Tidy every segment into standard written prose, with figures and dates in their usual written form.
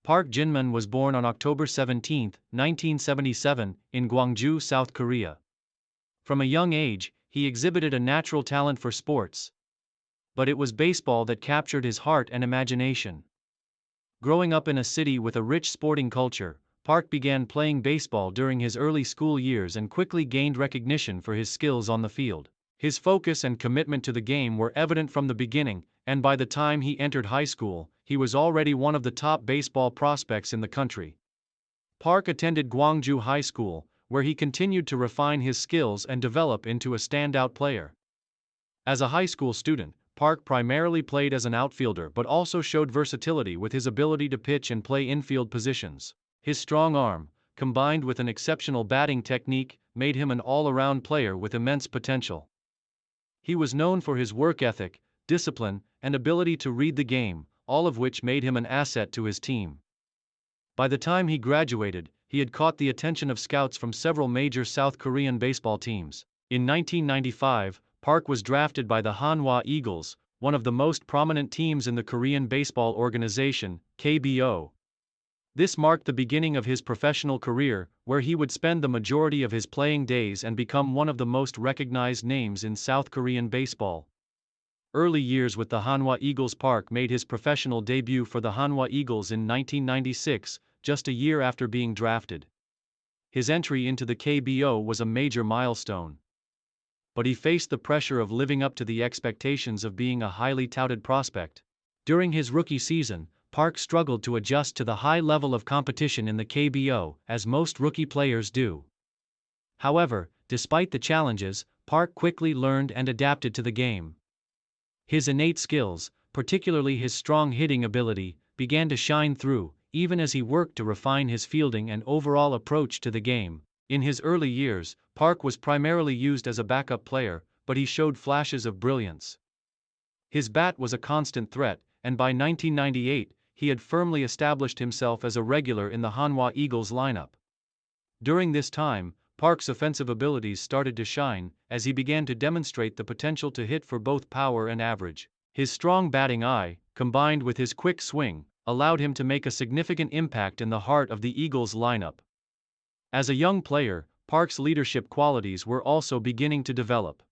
Park Jinman was born on October 17, 1977, in Gwangju, South Korea. From a young age, he exhibited a natural talent for sports. But it was baseball that captured his heart and imagination. Growing up in a city with a rich sporting culture, Park began playing baseball during his early school years and quickly gained recognition for his skills on the field. His focus and commitment to the game were evident from the beginning, and by the time he entered high school, he was already one of the top baseball prospects in the country. Park attended Gwangju High School, where he continued to refine his skills and develop into a standout player. As a high school student, Park primarily played as an outfielder but also showed versatility with his ability to pitch and play infield positions. His strong arm, combined with an exceptional batting technique, made him an all-around player with immense potential. He was known for his work ethic, discipline, and ability to read the game, all of which made him an asset to his team. By the time he graduated, he had caught the attention of scouts from several major South Korean baseball teams. In 1995, Park was drafted by the Hanwha Eagles, one of the most prominent teams in the Korean Baseball Organization, KBO. This marked the beginning of his professional career, where he would spend the majority of his playing days and become one of the most recognized names in South Korean baseball. Early years with the Hanwha Eagles. Park made his professional debut for the Hanwha Eagles in 1996, just a year after being drafted. His entry into the KBO was a major milestone. But he faced the pressure of living up to the expectations of being a highly touted prospect. During his rookie season, Park struggled to adjust to the high level of competition in the KBO, as most rookie players do. However, despite the challenges, Park quickly learned and adapted to the game. His innate skills, particularly his strong hitting ability, began to shine through, even as he worked to refine his fielding and overall approach to the game. In his early years, Park was primarily used as a backup player, but he showed flashes of brilliance. His bat was a constant threat, and by 1998, he had firmly established himself as a regular in the Hanwha Eagles lineup. During this time, Park's offensive abilities started to shine, as he began to demonstrate the potential to hit for both power and average. His strong batting eye, combined with his quick swing, allowed him to make a significant impact in the heart of the Eagles lineup. As a young player, Park's leadership qualities were also beginning to develop.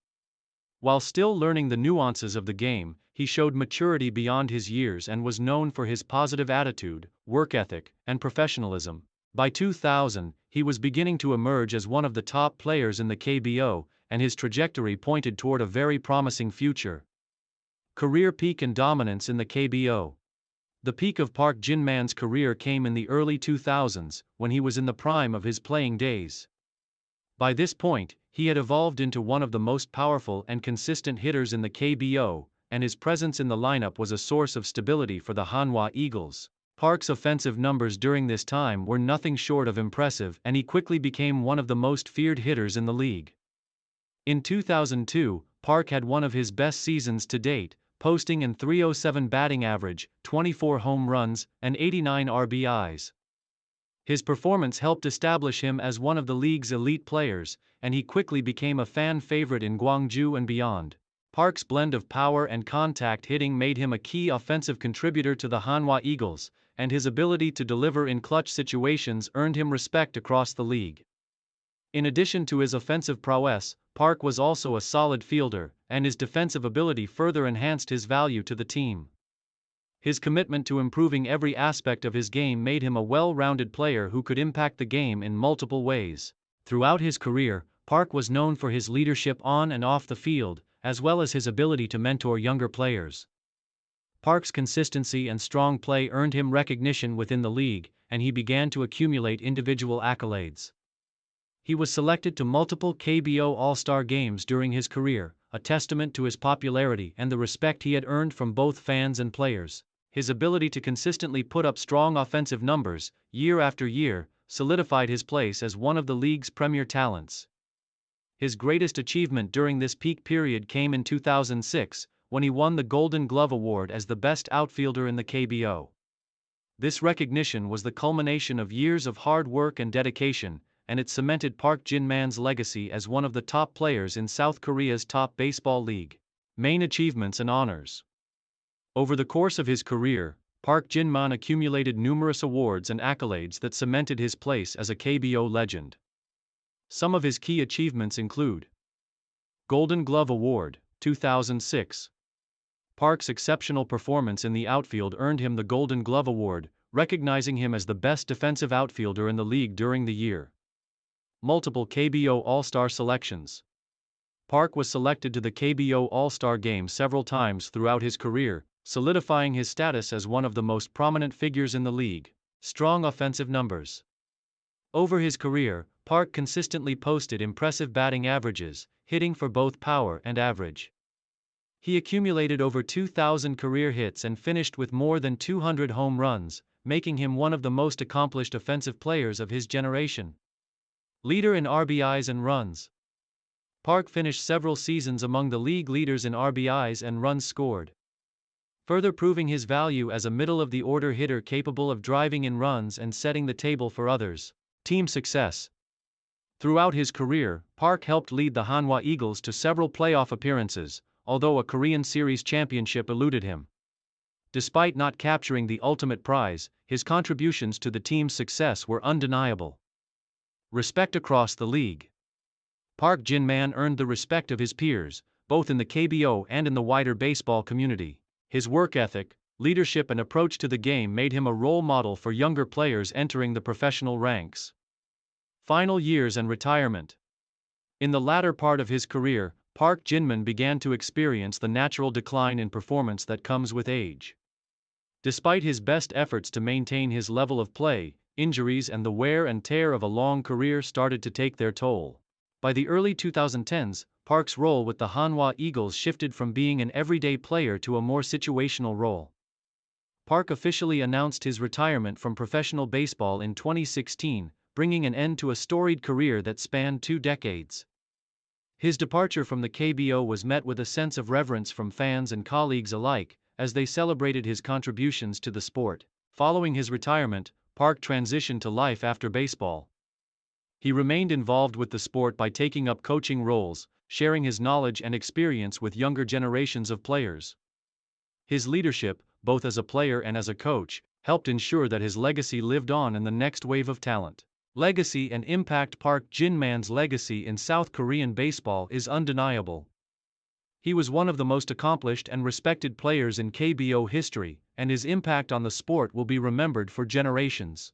While still learning the nuances of the game, he showed maturity beyond his years and was known for his positive attitude, work ethic, and professionalism. By 2000, he was beginning to emerge as one of the top players in the KBO, and his trajectory pointed toward a very promising future. Career peak and dominance in the KBO. The peak of Park Jinman's career came in the early 2000s, when he was in the prime of his playing days. By this point, he had evolved into one of the most powerful and consistent hitters in the KBO, and his presence in the lineup was a source of stability for the Hanwha Eagles. Park's offensive numbers during this time were nothing short of impressive, and he quickly became one of the most feared hitters in the league. In 2002, Park had one of his best seasons to date, posting an .307 batting average, 24 home runs, and 89 RBIs. His performance helped establish him as one of the league's elite players, and he quickly became a fan favorite in Gwangju and beyond. Park's blend of power and contact hitting made him a key offensive contributor to the Hanwha Eagles, and his ability to deliver in clutch situations earned him respect across the league. In addition to his offensive prowess, Park was also a solid fielder, and his defensive ability further enhanced his value to the team. His commitment to improving every aspect of his game made him a well-rounded player who could impact the game in multiple ways. Throughout his career, Park was known for his leadership on and off the field, as well as his ability to mentor younger players. Park's consistency and strong play earned him recognition within the league, and he began to accumulate individual accolades. He was selected to multiple KBO All-Star games during his career, a testament to his popularity and the respect he had earned from both fans and players. His ability to consistently put up strong offensive numbers, year after year, solidified his place as one of the league's premier talents. His greatest achievement during this peak period came in 2006, when he won the Golden Glove Award as the best outfielder in the KBO. This recognition was the culmination of years of hard work and dedication, and it cemented Park Jinman's legacy as one of the top players in South Korea's top baseball league. Main achievements and honors. Over the course of his career, Park Jin-man accumulated numerous awards and accolades that cemented his place as a KBO legend. Some of his key achievements include Golden Glove Award, 2006. Park's exceptional performance in the outfield earned him the Golden Glove Award, recognizing him as the best defensive outfielder in the league during the year. Multiple KBO All-Star selections. Park was selected to the KBO All-Star Game several times throughout his career, solidifying his status as one of the most prominent figures in the league. Strong offensive numbers. Over his career, Park consistently posted impressive batting averages, hitting for both power and average. He accumulated over 2,000 career hits and finished with more than 200 home runs, making him one of the most accomplished offensive players of his generation. Leader in RBIs and runs. Park finished several seasons among the league leaders in RBIs and runs scored, further proving his value as a middle-of-the-order hitter capable of driving in runs and setting the table for others. Team success. Throughout his career, Park helped lead the Hanwha Eagles to several playoff appearances, although a Korean Series championship eluded him. Despite not capturing the ultimate prize, his contributions to the team's success were undeniable. Respect across the league. Park Jin-man earned the respect of his peers, both in the KBO and in the wider baseball community. His work ethic, leadership and approach to the game made him a role model for younger players entering the professional ranks. Final years and retirement. In the latter part of his career, Park Jin-man began to experience the natural decline in performance that comes with age. Despite his best efforts to maintain his level of play, injuries and the wear and tear of a long career started to take their toll. By the early 2010s, Park's role with the Hanwha Eagles shifted from being an everyday player to a more situational role. Park officially announced his retirement from professional baseball in 2016, bringing an end to a storied career that spanned 2 decades. His departure from the KBO was met with a sense of reverence from fans and colleagues alike, as they celebrated his contributions to the sport. Following his retirement, Park transitioned to life after baseball. He remained involved with the sport by taking up coaching roles, sharing his knowledge and experience with younger generations of players. His leadership, both as a player and as a coach, helped ensure that his legacy lived on in the next wave of talent. Legacy and impact. Park Jin-man's legacy in South Korean baseball is undeniable. He was one of the most accomplished and respected players in KBO history, and his impact on the sport will be remembered for generations.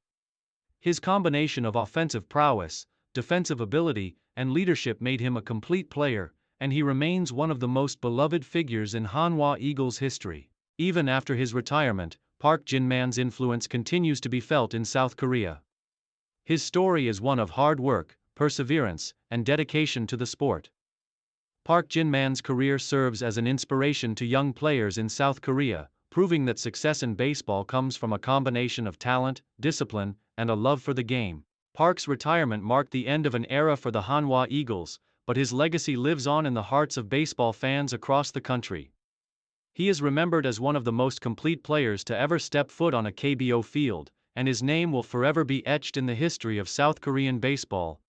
His combination of offensive prowess, defensive ability, and leadership made him a complete player, and he remains one of the most beloved figures in Hanwha Eagles history. Even after his retirement, Park Jin-man's influence continues to be felt in South Korea. His story is one of hard work, perseverance, and dedication to the sport. Park Jin-man's career serves as an inspiration to young players in South Korea, proving that success in baseball comes from a combination of talent, discipline, and a love for the game. Park's retirement marked the end of an era for the Hanwha Eagles, but his legacy lives on in the hearts of baseball fans across the country. He is remembered as one of the most complete players to ever step foot on a KBO field, and his name will forever be etched in the history of South Korean baseball.